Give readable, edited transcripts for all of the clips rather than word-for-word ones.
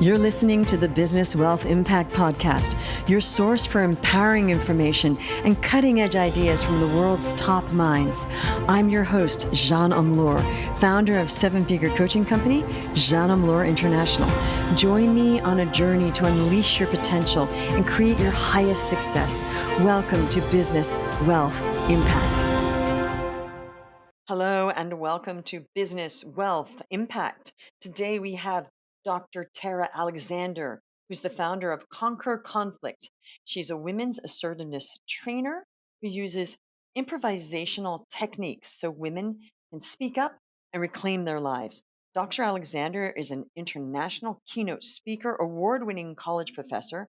You're listening to the Business Wealth Impact Podcast, your source for empowering information and cutting-edge ideas from the world's top minds. I'm your host, Jeanne Amlour, founder of seven-figure coaching company, Jeanne Amlour International. Join me on a journey to unleash your potential and create your highest success. Welcome to Business Wealth Impact. Hello and welcome to Business Wealth Impact. Today we have Dr. Tara Alexander, who's the founder of Conquer Conflict. She's a women's assertiveness trainer who uses improvisational techniques so women can speak up and reclaim their lives. Dr. Alexander is an international keynote speaker, award-winning college professor,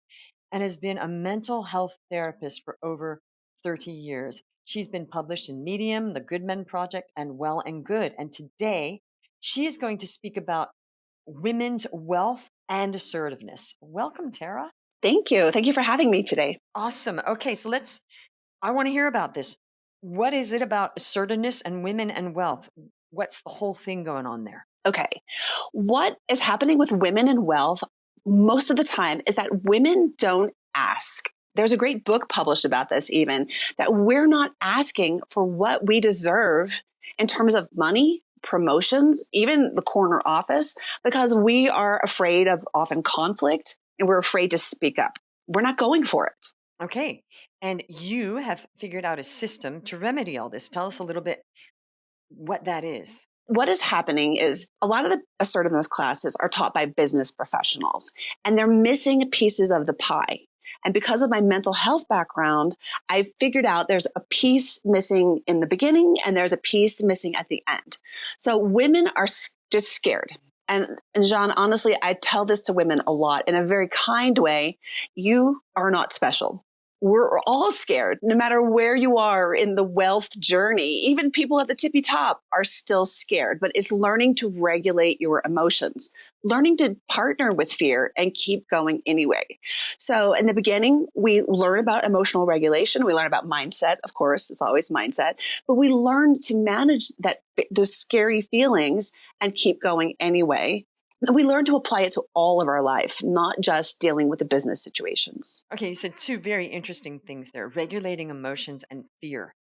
and has been a mental health therapist for over 30 years. She's been published in Medium, The Good Men Project, and Well and Good. And today, she is going to speak about women's wealth and assertiveness. Welcome, Tara. Thank you. Thank you for having me today. Awesome. Okay, so I want to hear about this. What is it about assertiveness and women and wealth? What's the whole thing going on there? Okay. What is happening with women and wealth most of the time is that women don't ask. There's a great book published about this even, that we're not asking for what we deserve in terms of money, promotions, even the corner office, because we are afraid of often conflict and we're afraid to speak up. We're not going for it. Okay. And you have figured out a system to remedy all this. Tell us a little bit what that is. What is happening is a lot of the assertiveness classes are taught by business professionals, and they're missing pieces of the pie. And because of my mental health background, I figured out there's a piece missing in the beginning and there's a piece missing at the end. So women are just scared. And Jeanne, honestly, I tell this to women a lot in a very kind way. You are not special. We're all scared, no matter where you are in the wealth journey. Even people at the tippy top are still scared, but it's learning to regulate your emotions, learning to partner with fear and keep going anyway. So in the beginning, we learn about emotional regulation. We learn about mindset. Of course, it's always mindset, but we learn to manage those scary feelings and keep going anyway. We learn to apply it to all of our life, not just dealing with the business situations. Okay, you said two very interesting things there, regulating emotions and fear.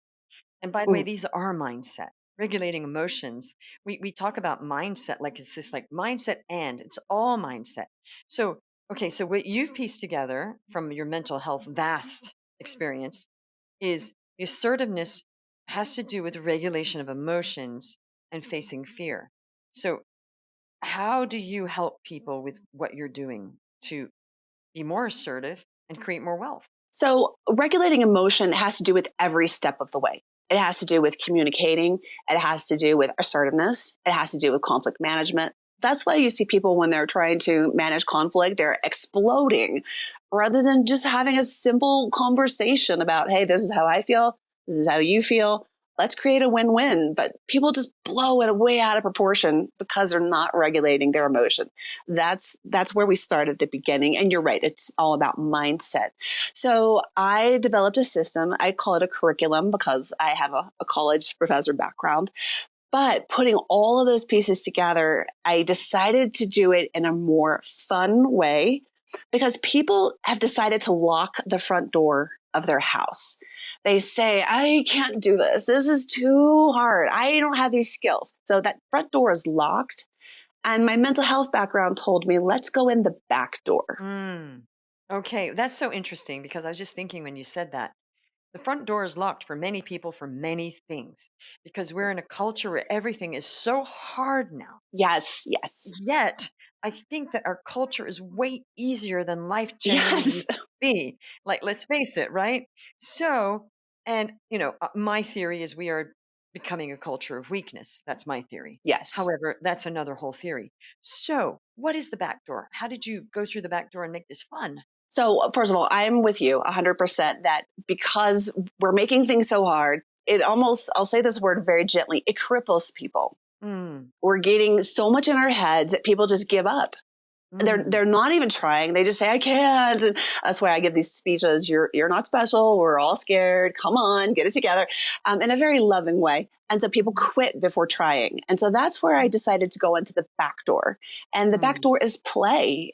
And by the way, these are mindset. Regulating emotions, we talk about mindset like it's this like mindset and it's all mindset. So, okay, so what you've pieced together from your mental health vast experience is the assertiveness has to do with regulation of emotions and facing fear. So how do you help people with what you're doing to be more assertive and create more wealth? So regulating emotion has to do with every step of the way. It has to do with communicating. It has to do with assertiveness. It has to do with conflict management. That's why you see people when they're trying to manage conflict, they're exploding rather than just having a simple conversation about, hey, this is how I feel. This is how you feel. Let's create a win-win. But people just blow it way out of proportion because they're not regulating their emotion. That's where we start at the beginning. And you're right, it's all about mindset. So I developed a system. I call it a curriculum because I have a college professor background. But putting all of those pieces together, I decided to do it in a more fun way because people have decided to lock the front door of their house. They say, I can't do this. This is too hard. I don't have these skills. So that front door is locked. And my mental health background told me, let's go in the back door. Okay, that's so interesting because I was just thinking when you said that, the front door is locked for many people for many things because we're in a culture where everything is so hard now. Yes. Yet, I think that our culture is way easier than life generally used to be. Like, let's face it, right? So, and my theory is we are becoming a culture of weakness. That's my theory. Yes. However, that's another whole theory. So, what is the back door? How did you go through the back door and make this fun? So first of all, I'm with you 100% that because we're making things so hard, it almost, I'll say this word very gently, it cripples people. We're getting so much in our heads that people just give up. They're not even trying. They just say, I can't. And that's why I give these speeches. You're not special. We're all scared. Come on, get it together. In a very loving way. And so people quit before trying. And so that's where I decided to go into the back door. And the back door is play.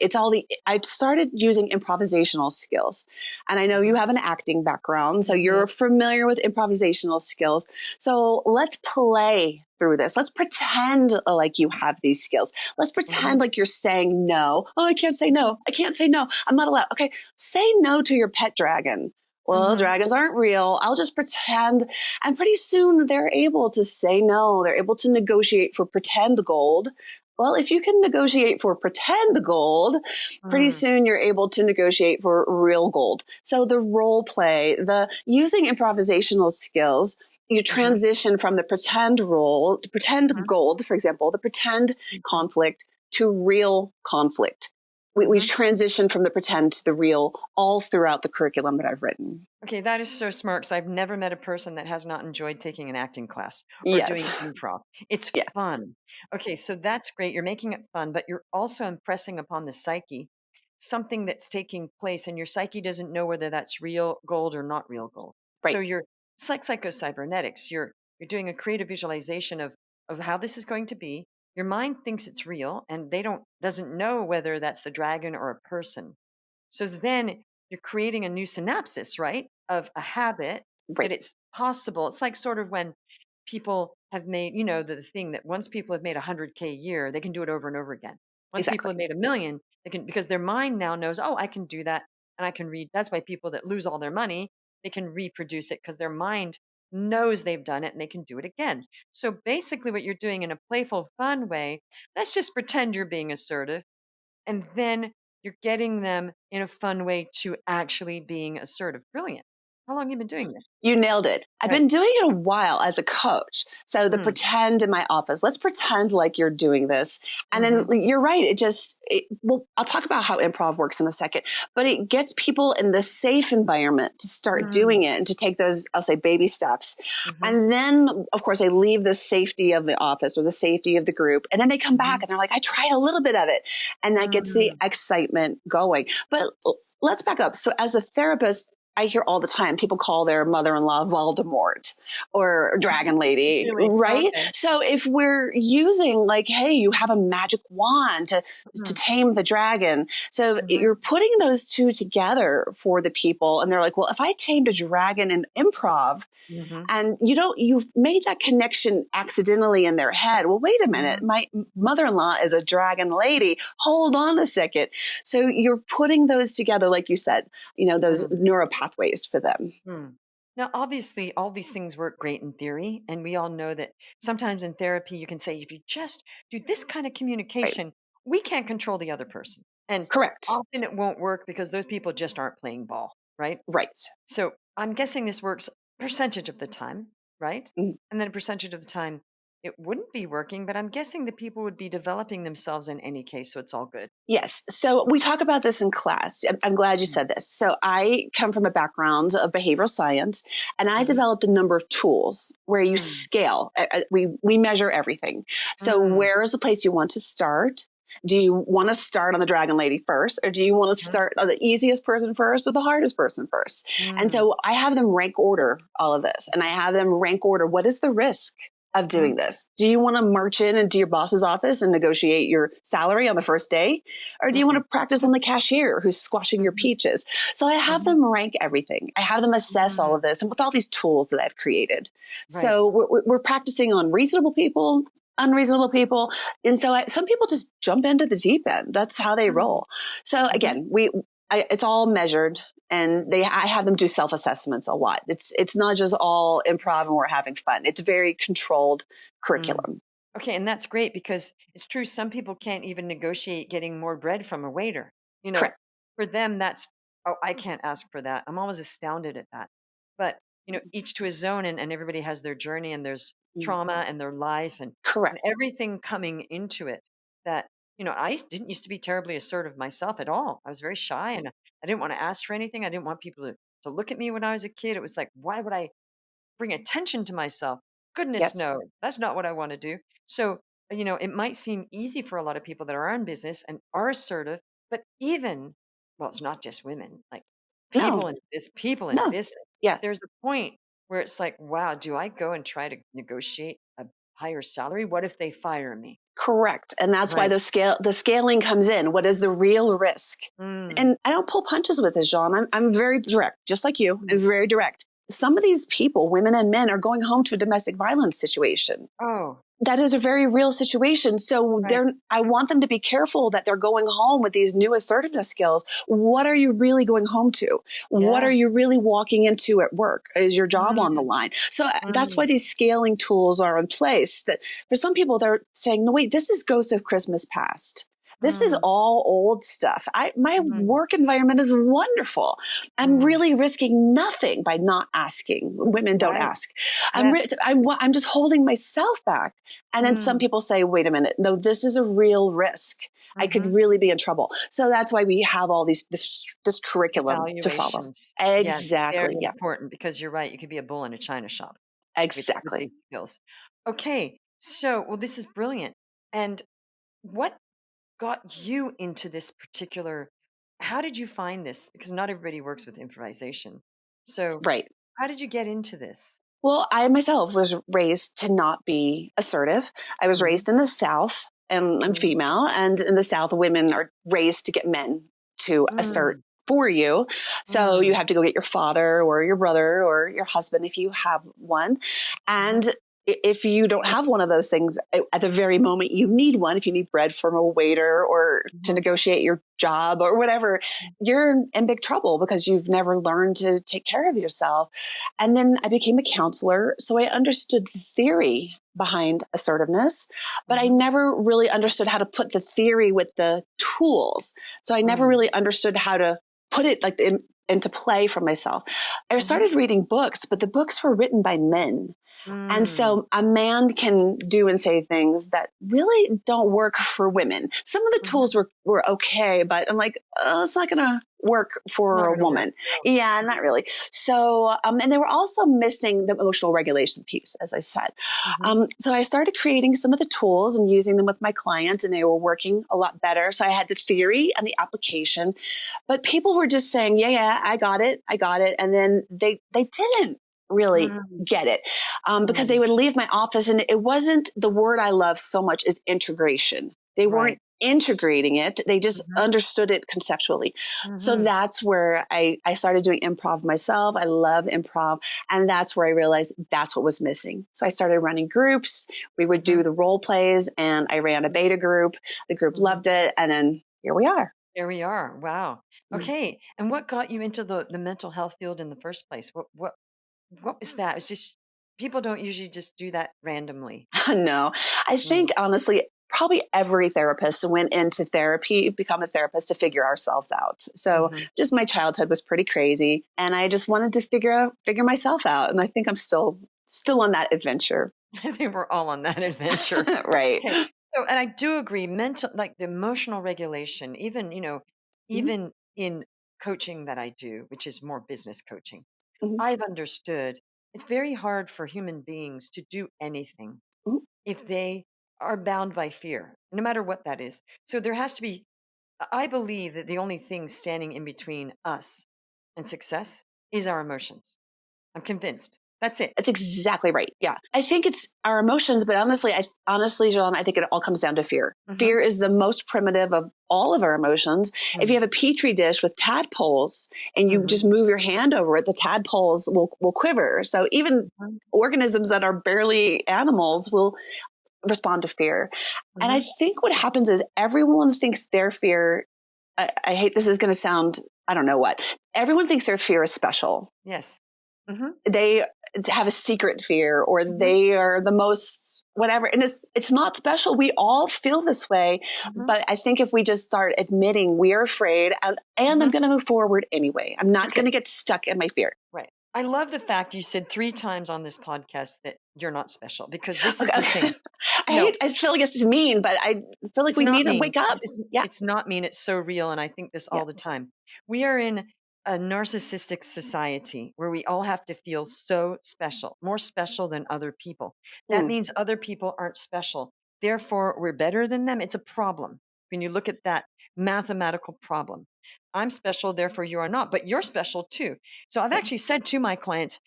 I started using improvisational skills. And I know you have an acting background, so you're familiar with improvisational skills. So let's play through this. Let's pretend like you have these skills. Let's pretend like you're saying no. Oh, I can't say no. I can't say no. I'm not allowed. Okay. Say no to your pet dragon. Well, dragons aren't real. I'll just pretend. And pretty soon they're able to say no. They're able to negotiate for pretend gold. Well, if you can negotiate for pretend gold, pretty soon you're able to negotiate for real gold. So the role play, the using improvisational skills, you transition from the pretend role to pretend gold, for example, the pretend conflict to real conflict. We transition from the pretend to the real all throughout the curriculum that I've written. Okay, that is so smart because I've never met a person that has not enjoyed taking an acting class or doing Yes. improv. It's Yeah. fun. Okay, so that's great. You're making it fun, but you're also impressing upon the psyche something that's taking place, and your psyche doesn't know whether that's real gold or not real gold. So Right. it's like psychocybernetics. You're doing a creative visualization of how this is going to be. Your mind thinks it's real, and they doesn't know whether that's the dragon or a person. So then you're creating a new synapsis, right? Of a habit that Right. it's possible. It's like sort of when people have made, the thing that once people have made 100K a year, they can do it over and over again. Once people Exactly. have made a million, they can, because their mind now knows, oh, I can do that. And I can read. That's why people that lose all their money, they can reproduce it because their mind knows they've done it and they can do it again. So basically, what you're doing in a playful, fun way, let's just pretend you're being assertive. And then you're getting them in a fun way to actually being assertive. Brilliant. How long have you been doing this? You nailed it. I've Right. been doing it a while as a coach. So the Mm. pretend in my office, let's pretend like you're doing this. And then you're right. Well, I'll talk about how improv works in a second, but it gets people in the safe environment to start doing it and to take those, I'll say, baby steps. And then, of course, they leave the safety of the office or the safety of the group. And then they come back and they're like, I tried a little bit of it. And that gets the excitement going. But let's back up. So as a therapist, I hear all the time people call their mother-in-law Voldemort or Dragon Lady, Really? right? Okay. So if we're using like, hey, you have a magic wand to tame the dragon. So you're putting those two together for the people. And they're like, well, if I tamed a dragon in improv, and you've made that connection accidentally in their head. Well, wait a minute. My mother-in-law is a dragon lady. Hold on a second. So you're putting those together, like you said, those neural pathways for them. Now, obviously, all these things work great in theory. And we all know that sometimes in therapy, you can say, if you just do this kind of Right. communication, we can't control the other person. And Correct. often it won't work because those people just aren't playing ball, right? Right. So I'm guessing this works percentage of the time, right? Mhm. And then a percentage of the time it wouldn't be working, but I'm guessing the people would be developing themselves in any case, so it's all good. Yes. So we talk about this in class. I'm glad you said this. So I come from a background of behavioral science, and I developed a number of tools where you scale. We measure everything. So where is the place you want to start? Do you want to start on the Dragon Lady first, or do you want to start on the easiest person first or the hardest person first? And so I have them rank order all of this, and I have them rank order what is the risk of doing this? Do you want to march in into your boss's office and negotiate your salary on the first day? Or do you want to practice on the cashier who's squashing your peaches? So I have them rank everything. I have them assess all of this and with all these tools that I've created. Right. So we're practicing on reasonable people, unreasonable people. And so some people just jump into the deep end. That's how they roll. So again, it's all measured, and I have them do self-assessments a lot. It's not just all improv and we're having fun. It's very controlled curriculum. Okay, and that's great because it's true. Some people can't even negotiate getting more bread from a waiter. Correct. For them, that's, oh, I can't ask for that. I'm always astounded at that. But, each to his own, and everybody has their journey, and there's trauma and their life and Correct. everything coming into it that, didn't used to be terribly assertive myself at all. I was very shy and I didn't want to ask for anything. I didn't want people to look at me when I was a kid. It was like, why would I bring attention to myself? Goodness, Yes. no, that's not what I want to do. So, it might seem easy for a lot of people that are in business and are assertive, but well, it's not just women, like No. people in No. business. Yeah. There's a point where it's like, wow, do I go and try to negotiate a higher salary? What if they fire me? Correct. And that's why Right. the scaling comes in. What is the real risk? Mm, And I don't pull punches with this, Jean. I'm very direct, just like you. I'm mm. very direct. Some of these people, women and men, are going home to a domestic violence situation. Oh, That is a very real situation. So right. I want them to be careful that they're going home with these new assertiveness skills. What are you really going home to? What are Yeah. you really walking into at work? Is your job on the Mm, line? So that's why mm, these scaling tools are in place. That for some people, they're saying, no, wait, this is Ghost of Christmas Past. This is mm, all old stuff. My mm. work environment is wonderful. I'm Mm. really risking nothing by not asking. Women don't Right. ask. Yes. I'm just holding myself back. And then some Mm, people say, wait a minute, no, this is a real risk. I could hmm. really be in trouble. So that's why we have all this curriculum to follow. Evaluations. Yes, Exactly. very Yeah, important because you're right. You could be a bull in a china shop with exactly. these skills. Okay. So, well, this is brilliant. And what got you into this particular, how did you find this? Because not everybody works with improvisation. So, Right. how did you get into this? Well, I myself was raised to not be assertive. I was Hmm. raised in the South, and I'm Mm, female. And in the South, women are raised to get men to assert mm, for you. So you mm, have to go get your father or your brother or your husband if you have one. hmm. And if you don't have one of those things at the very moment you need one, if you need bread from a waiter or to Hmm. negotiate your job or whatever, you're in big trouble because you've never learned to take care of yourself. And then I became a counselor. So I understood the theory behind assertiveness, but I Hmm. never really understood how to put the theory with the tools. So I never Mm, really understood how to put it into play for myself. I hmm. started reading books, but the books were written by men. And Mm, so a man can do and say things that really don't work for women. Some of the hmm. tools were okay, but I'm like, it's not going to work for Not a going to work. woman. Yeah, No. not really. So, and they were also missing the emotional regulation piece, as I said. Hmm. So I started creating some of the tools and using them with my clients, and they were working a lot better. So I had the theory and the application, but people were just saying, yeah, I got it. I got it. And then they didn't really Mm, get it because they mm. would leave my office and it wasn't the word I love so much as integration. They weren't Right. integrating it. They just Mhm, understood it conceptually. So mhm, that's where I started doing improv myself. I love improv. And that's where I realized that's what was missing. So I started running groups. We would mhm, do the role plays and I ran a beta group. The group mhm. loved it. And then here we are. There we are. Wow. Mm. Okay. And what got you into the mental health field in the first place? What was that? It's just people don't usually just do that randomly. No, I Mm, think honestly, probably every therapist went into therapy, become a therapist to figure ourselves out. So mhm. just my childhood was pretty crazy and I just wanted to figure myself out. And I think I'm still on that adventure. I think we're all on that adventure. Right. Okay. So, and I do agree, mental, like the emotional regulation, even, Mhm, even in coaching that I do, which is more business coaching, mhm, I've understood it's very hard for human beings to do anything mhm. if they are bound by fear, no matter what that is. So there has to be, I believe that the only thing standing in between us and success is our emotions. I'm convinced. That's it. That's exactly right. Yeah. I think it's our emotions, but honestly, John, I think it all comes down to fear. Hmm. Fear is the most primitive of all of our emotions. If you Mm. have a petri dish with tadpoles and you Hmm. just move your hand over it, the tadpoles will quiver. So even Hmm. organisms that are barely animals will respond to fear. And I Hmm. think what happens is everyone thinks their fear, I hate this is going to sound, I don't know what, everyone thinks their fear is special. Yes. Hmm. They have a secret fear or Hmm. they are the most whatever, and it's not special. We all feel this way, Hmm. but I think if we just start admitting we're afraid and I'm Hmm. going to move forward anyway, I'm not going Okay. to get stuck in my fear. Right. I love the fact you said 3 times on this podcast that you're not special because this is Okay, the thing. No, I feel like this is mean, but I feel like it's we not need to mean. wake up. Yeah. It's not mean. It's so real, and I think this Yeah. all the time. We are in a narcissistic society where we all have to feel so special, more special than other people. That Mm. means other people aren't special. Therefore, we're better than them. It's a problem when you look at that mathematical problem. I'm special, therefore you are not, but you're special too. So I've Yeah. actually said to my clients,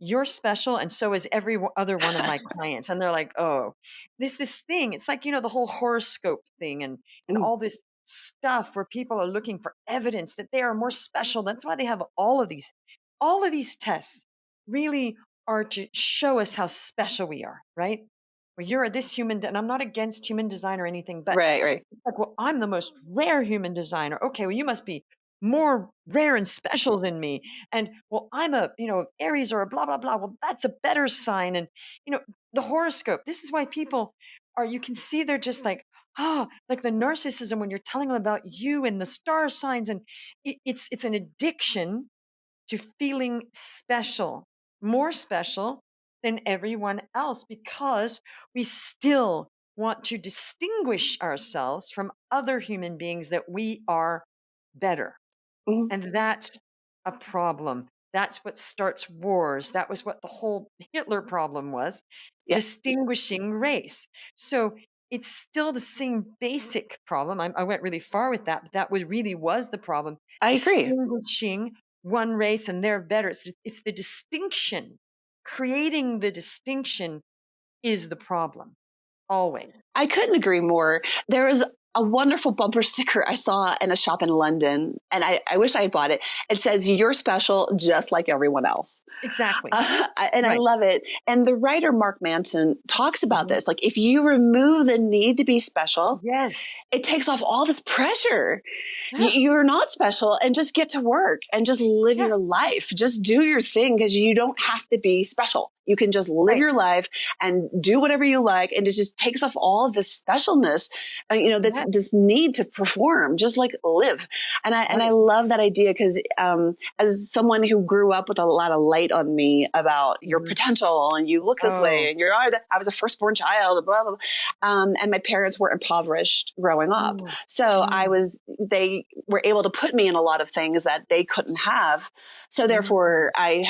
you're special, and so is every other one of my clients. And they're like, oh, this thing. It's like, the whole horoscope thing and Mm, all this stuff where people are looking for evidence that they are more special. That's why they have all of these tests really are to show us how special we are, right? Well, you're this human, and I'm not against human design or anything, but right, right. it's like, well, I'm the most rare human designer. Okay, well, you must be more rare and special than me. And well, I'm a, Aries or a blah, blah, blah. Well, that's a better sign. And, you know, the horoscope, this is why people you can see they're just like, like the narcissism when you're telling them about you and the star signs. And it's an addiction to feeling special, more special than everyone else, because we still want to distinguish ourselves from other human beings that we are better. Mhm. And that's a problem. That's what starts wars. That was what the whole Hitler problem was, Yeah, distinguishing race. So it's still the same basic problem. I went really far with that, but that really was the problem. I agree. Distinguishing one race and they're better. It's the distinction. Creating the distinction is the problem, always. I couldn't agree more. There was a wonderful bumper sticker I saw in a shop in London, and I wish I had bought it. It says, "You're special just like everyone else." Exactly. And I Right. love it. And the writer Mark Manson talks about Mhm. this. Like, if you remove the need to be special, Yes. it takes off all this pressure. Yeah. You're not special, and just get to work and just live Yeah. your life. Just do your thing, because you don't have to be special. You can just live Right. your life and do whatever you like. And it just takes off all of this specialness, Yeah. this need to perform, just like live. And I Right. love that idea, because as someone who grew up with a lot of light on me about your Mhm. potential, and you look this way, Oh. and I was a firstborn child, blah, blah, blah. And my parents were impoverished growing up. Mm, So mm, they were able to put me in a lot of things that they couldn't have. So mm, therefore I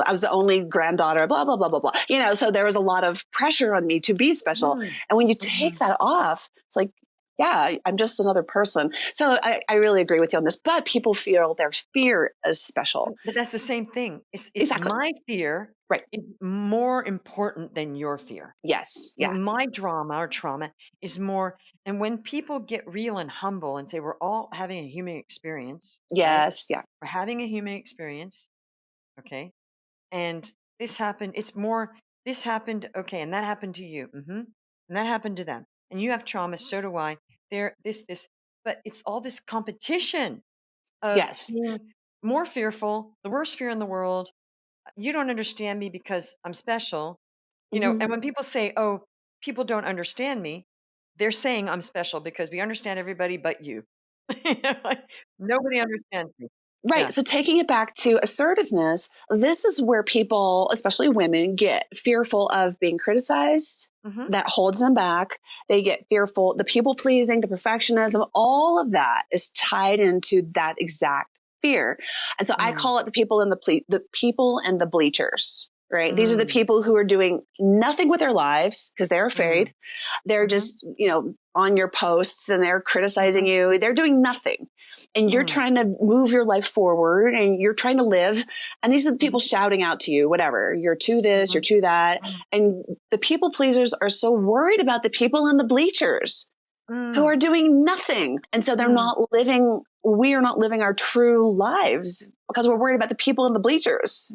was the only granddaughter, blah, blah, blah, blah, blah. So there was a lot of pressure on me to be special. mm, And when you take mhm. that off, it's like, yeah, I'm just another person. So I really agree with you on this, but people feel their fear is special. But that's the same thing. It's Exactly. my fear Right. is more important than your fear. Yes. Yeah. My drama or trauma is more. And when people get real and humble and say we're all having a human experience, right? Yes. Yeah. We're having a human experience, okay? And this happened. It's more. This happened, okay, and that happened to you, and that happened to them, and you have trauma. So do I. There, this, but it's all this competition of Yes. being more fearful, the worst fear in the world. You don't understand me because I'm special, Hmm. and when people say, "Oh, people don't understand me," they're saying I'm special because we understand everybody but you. Like, nobody understands me. Right. Yeah. So taking it back to assertiveness, this is where people, especially women, get fearful of being criticized. Hmm. That holds them back. They get fearful, the people pleasing, the perfectionism, all of that is tied into that exact fear. And so I Mm, call it the people and the bleachers. Right. These are the mm, people who are doing nothing with their lives because they're mm, afraid. They're hmm, just, on your posts, and they're criticizing hmm, you. They're doing nothing, and you're mm, trying to move your life forward, and you're trying to live. And these are the people hmm, shouting out to you, whatever, you're to this, you're hmm, to that. And the people pleasers are so worried about the people in the bleachers who mm, are doing nothing. And so mm. we are not living our true lives because we're worried about the people in the bleachers.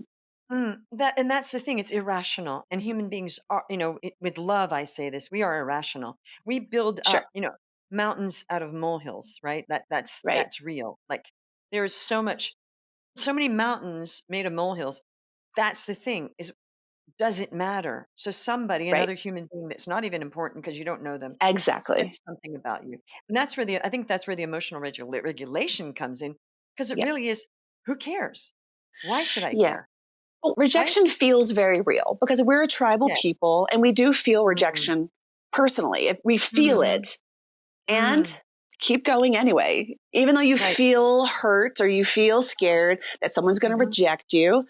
That's the thing. It's irrational, and human beings are. With love, I say this: we are irrational. We build Sure. up, mountains out of molehills, right? That's Right. that's real. Like there is so many mountains made of molehills. That's the thing. Doesn't matter. So somebody, Right. another human being that's not even important because you don't know them, said Exactly. something about you, and I think that's where the emotional regulation comes in, because it Yeah. really is. Who cares? Why should I Yeah. care? Well, Right? rejection feels very real because we're a tribal Yeah. people, and we do feel Mm, rejection personally. If we feel mhm. it, and Mm, keep going anyway. Even though you right. feel hurt or you feel scared that someone's going to Mhm. reject you,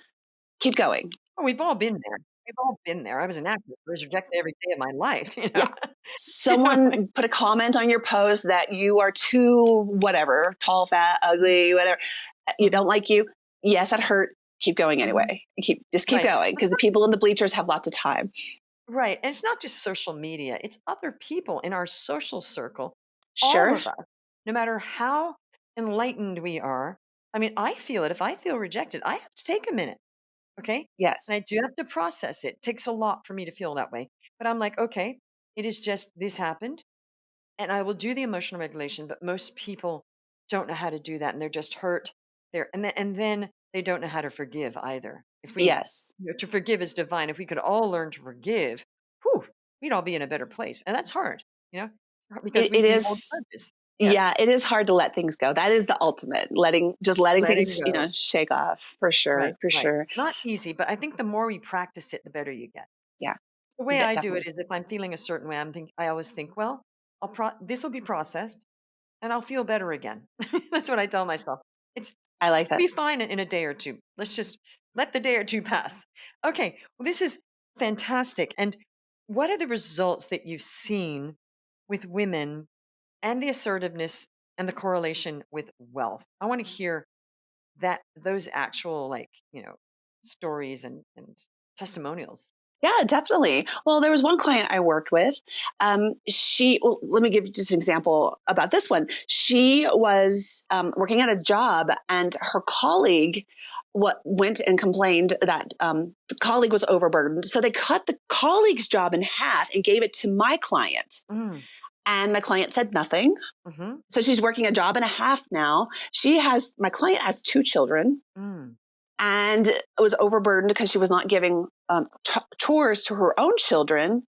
keep going. Oh, we've all been there. We've all been there. I was an actress. I was rejected every day of my life, Yeah. Like, Someone put a comment on your post that you are too whatever, tall, fat, ugly, whatever. You mhm, don't like you. Yes, that hurt. keep going anyway. Just keep Right. going, because the people in the bleachers have lots of time. Right. And it's not just social media, it's other people in our social circle, all Sure. of us, no matter how enlightened we are. I mean, I feel it. If I feel rejected, I have to take a minute. Okay. And Yes. I do have to process it. It takes a lot for me to feel that way. But I'm like, okay, it is just this happened. And I will do the emotional regulation, but most people don't know how to do that. And they're just hurt. And then they don't know how to forgive either. If we Yes. to forgive is divine. If we could all learn to forgive, whew, we'd all be in a better place. And that's hard, It's hard because It we hold is. grudges. Yes. Yeah, it is hard to let things go. That is the ultimate, letting Letting things, go. shake off, for Right. sure, for Right. sure. Not easy, but I think the more we practice it, the better you get. Yeah, The way I do it definitely. is if I'm feeling a certain way, I always think, well, this will be processed and I'll feel better again. That's what I tell myself. It's I like that. be fine in a day or two. Let's just let the day or two pass. Okay. Well, this is fantastic. And what are the results that you've seen with women and the assertiveness and the correlation with wealth? I want to hear those actual stories and testimonials. Yeah, definitely. Well, there was one client I worked with. Let me give you just an example about this one. She was working at a job, and her colleague went and complained that the colleague was overburdened. So they cut the colleague's job in half and gave it to my client. Mm. And my client said nothing. Mm-hmm. So she's working a job and a half now. My client has 2 children. Mm. And was overburdened because she was not giving chores to her own children,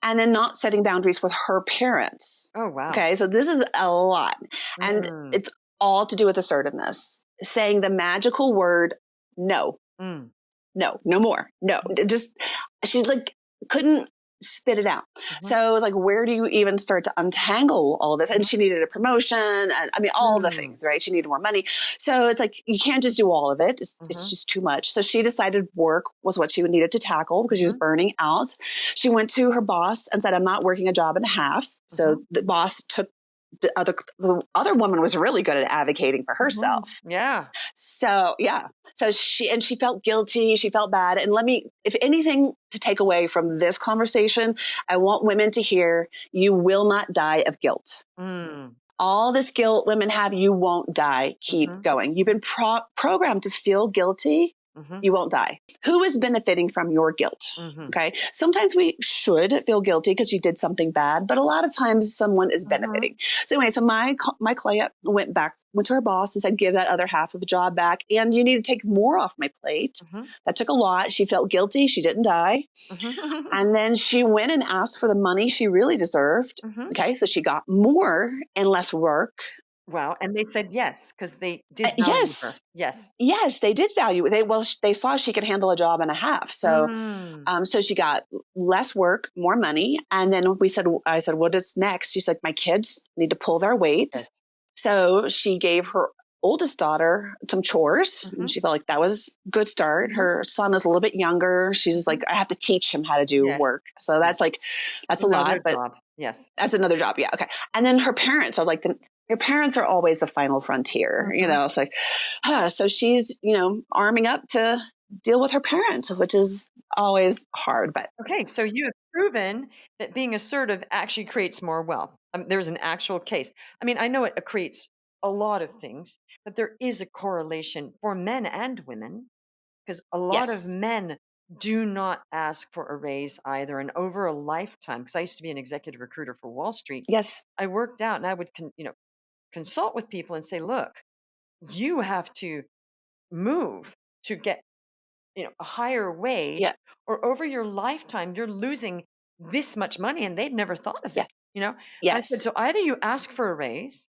and then not setting boundaries with her parents. Oh, wow. Okay, so this is a lot. And Mm. it's all to do with assertiveness, saying the magical word, no, Mm. no, no more. No, just, she couldn't spit it out. Mhm. So where do you even start to untangle all of this? And she needed a promotion, and I mean, all the things, right? She needed more money. So it's you can't just do all of it. It's just too much. So she decided work was what she needed to tackle, because she was burning out. She went to her boss and said, I'm not working a job and a half. So the boss took the other woman was really good at advocating for herself. Yeah. So yeah. So she felt guilty. She felt bad. And if anything to take away from this conversation, I want women to hear, you will not die of guilt. Mm. All this guilt women have, you won't die. Keep going. You've been programmed to feel guilty. You won't die. Who is benefiting from your guilt? Okay. Sometimes we should feel guilty because you did something bad, but a lot of times someone is benefiting. So anyway, so my client went to her boss and said, give that other half of the job back. And you need to take more off my plate. That took a lot. She felt guilty. She didn't die. And then she went and asked for the money she really deserved. Okay. So she got more and less work. Wow. And they said yes, because they did value her. Yes. Yes. Yes, they did value it. They saw she could handle a job and a half. So, so she got less work, more money. And then I said, what is next? She's like, my kids need to pull their weight. Yes. So she gave her oldest daughter some chores. And she felt like that was a good start. Her son is a little bit younger. She's just like, I have to teach him how to do work. So that's a lot, but job. Yes, that's another job. Yeah. Okay. And then her parents are your parents are always the final frontier, it's so she's, arming up to deal with her parents, which is always hard, but. Okay. So you have proven that being assertive actually creates more wealth. There's an actual case. I mean, I know it creates a lot of things, but there is a correlation for men and women, because a lot of men do not ask for a raise either. And over a lifetime, because I used to be an executive recruiter for Wall Street, Yes. I worked out and I would, consult with people and say, look, you have to move to get, a higher wage, Yeah. or over your lifetime, you're losing this much money. And they'd never thought of it, I said, Yes. so either you ask for a raise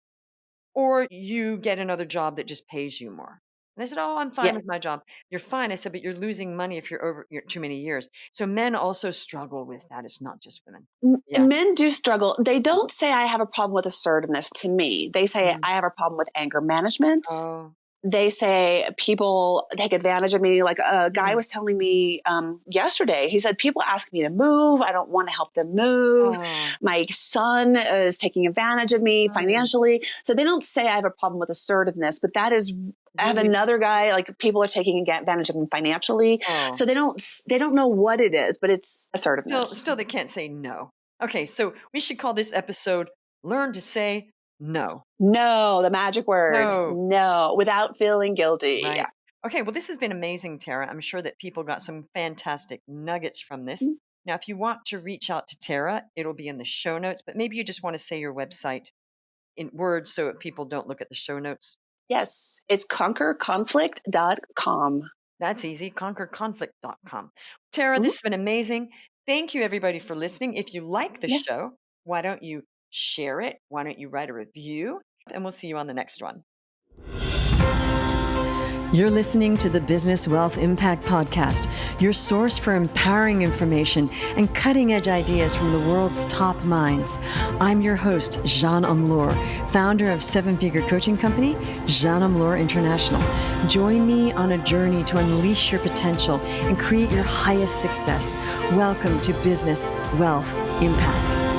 or you get another job that just pays you more. And they said, oh, I'm fine Yeah. with my job. You're fine. I said, but you're losing money if you're over too many years. So men also struggle with that. It's not just women. Yeah. Men do struggle. They don't say I have a problem with assertiveness to me. They say I have a problem with anger management. Oh. They say people take advantage of me. Like a guy was telling me yesterday, he said, people ask me to move. I don't want to help them move. Oh. My son is taking advantage of me financially. So they don't say I have a problem with assertiveness, but that is I have another guy, like people are taking advantage of him financially. Oh. So they don't know what it is, but it's assertiveness. Still they can't say no. Okay, so we should call this episode Learn to Say No. No, the magic word. No. No, without feeling guilty. Right. Yeah. Okay, well, this has been amazing, Tara. I'm sure that people got some fantastic nuggets from this. Mhm. Now, if you want to reach out to Tara, it'll be in the show notes, but maybe you just want to say your website in words so that people don't look at the show notes. Yes, it's conquerconflict.com. That's easy, conquerconflict.com. Tara, Mhm. this has been amazing. Thank you, everybody, for listening. If you like the Yeah. show, why don't you share it? Why don't you write a review? And we'll see you on the next one. You're listening to the Business Wealth Impact Podcast, your source for empowering information and cutting-edge ideas from the world's top minds. I'm your host, Jean Amlour, founder of seven-figure coaching company, Jean Amlour International. Join me on a journey to unleash your potential and create your highest success. Welcome to Business Wealth Impact.